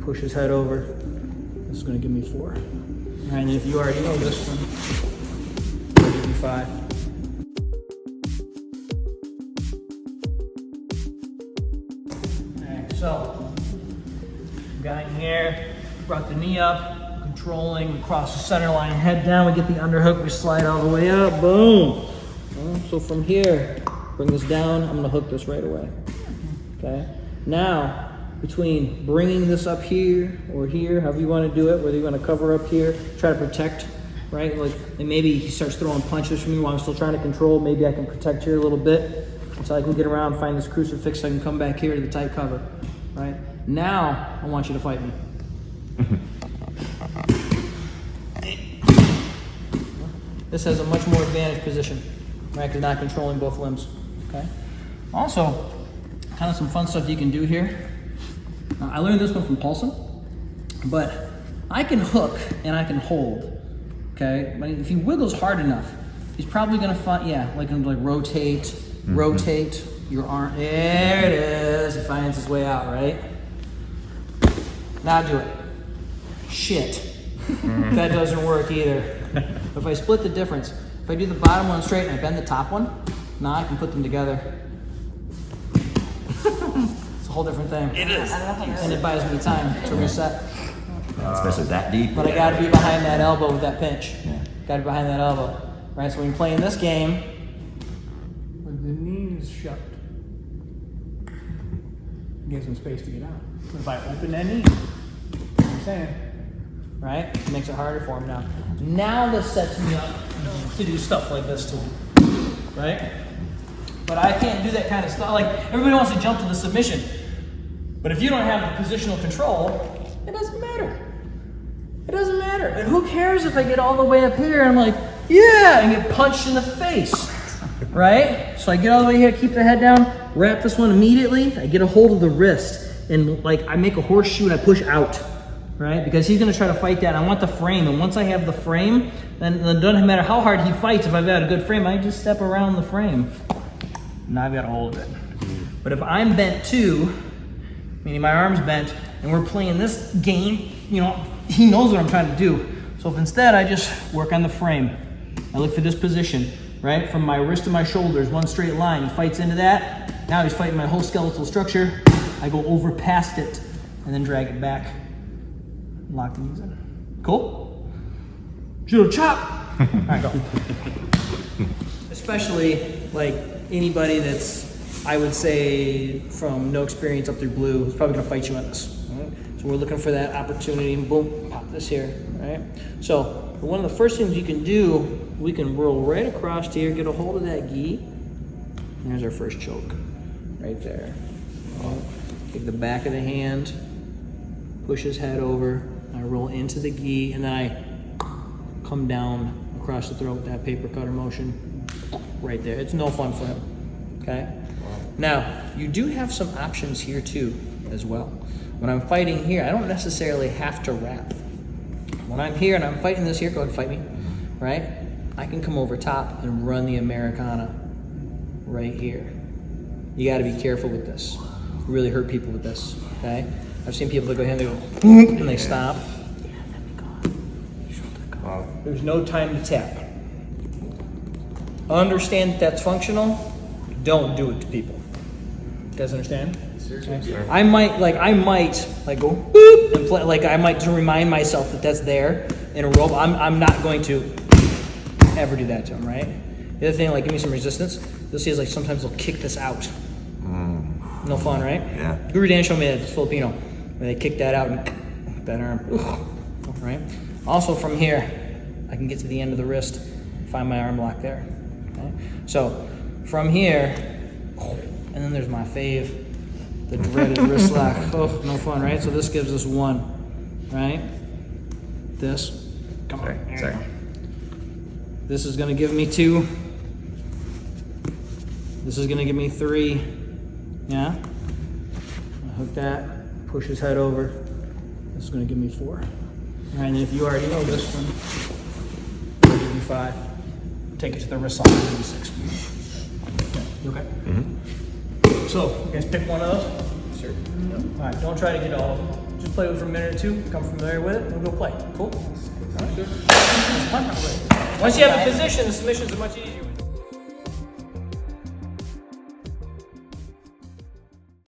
push his head over. This is gonna give me 4. All right, and if you already know this one, it'll give you 5. All right, so, got in here, brought the knee up, controlling, we cross the center line, head down, we get the underhook, we slide all the way up, boom. So from here, bring this down, I'm gonna hook this right away, okay? Now, between bringing this up here or here, however you wanna do it, whether you wanna cover up here, try to protect, right? Like, and maybe he starts throwing punches from me while I'm still trying to control, maybe I can protect here a little bit, until I can get around, find this crucifix, so I can come back here to the tight cover, right? Now, I want you to fight me. This has a much more advantaged position, right? Because not controlling both limbs, okay? Also, kind of some fun stuff you can do here. I learned this one from Paulson, but I can hook and I can hold, okay? But if he wiggles hard enough, he's probably gonna find, like rotate, rotate your arm. There it is, he finds his way out, right? Now do it. Shit, that doesn't work either. If I split the difference, if I do the bottom one straight and I bend the top one, now I can put them together. It's a whole different thing. It is. And it buys me time to reset. Especially that deep. But I gotta be behind that elbow with that pinch. Gotta be behind that elbow. Right, so when you're playing this game, with the knees shut, gives him space to get out. If I open that knee, you know what I'm saying? Right? It makes it harder for him now. Now this sets me up to do stuff like this too, right? But I can't do that kind of stuff. Like, everybody wants to jump to the submission. But if you don't have the positional control, it doesn't matter. It doesn't matter. And who cares if I get all the way up here and I'm like, yeah, and get punched in the face, right? So I get all the way here, keep the head down, wrap this one immediately, I get a hold of the wrist, and like I make a horseshoe and I push out. Right? Because he's going to try to fight that. I want the frame, and once I have the frame, then it doesn't matter how hard he fights. If I've got a good frame, I just step around the frame. Now I've got a hold of it. But if I'm bent too, meaning my arm's bent, and we're playing this game, you know, he knows what I'm trying to do. So if instead I just work on the frame, I look for this position, right? From my wrist to my shoulders, one straight line. He fights into that. Now he's fighting my whole skeletal structure. I go over past it, and then drag it back. Lock the knees in. Cool? Judo chop! Alright, go. Especially like anybody that's, I would say, from no experience up through blue, is probably gonna fight you on this. Right? So we're looking for that opportunity, and boom, pop this here, right? So one of the first things you can do, we can roll right across here, get a hold of that gi, and there's our first choke, right there. Right. Take the back of the hand, push his head over, I roll into the gi, and then I come down across the throat with that paper cutter motion right there. It's no fun for him, okay? Now, you do have some options here too, as well. When I'm fighting here, I don't necessarily have to wrap. When I'm here and I'm fighting this here, go ahead and fight me, right? I can come over top and run the Americana right here. You gotta be careful with this. Really hurt people with this, okay? I've seen people that go ahead and they go, and they stop. Wow. There's no time to tap. Understand that that's functional. Don't do it to people. You guys understand? Okay. I might go boop and play, like I might to remind myself that that's there in a rope. I'm not going to ever do that to him, right? The other thing, like give me some resistance. You'll see is like sometimes they'll kick this out. No fun, right? Yeah. Guru Dan showed me that, it's Filipino, where they kick that out and that arm, right? Also from here, I can get to the end of the wrist, find my arm lock there. Okay? So from here, and then there's my fave, the dreaded wrist lock. Oh, no fun, right? So this gives us 1, right? This, come on. Sorry. This is gonna give me 2. This is gonna give me 3. Yeah? I hook that, push his head over. This is gonna give me 4. All right, and if you already know this one, it'll give you 5. Take it to the wrist lock, it'll give you 6. Okay, you okay? Mm-hmm. So, you guys pick one of those? Sure. Yep. All right, don't try to get all of them. Just play with it for a minute or two, become familiar with it, and we'll go play. Cool? All right. Once you have a position, the submissions are much easier.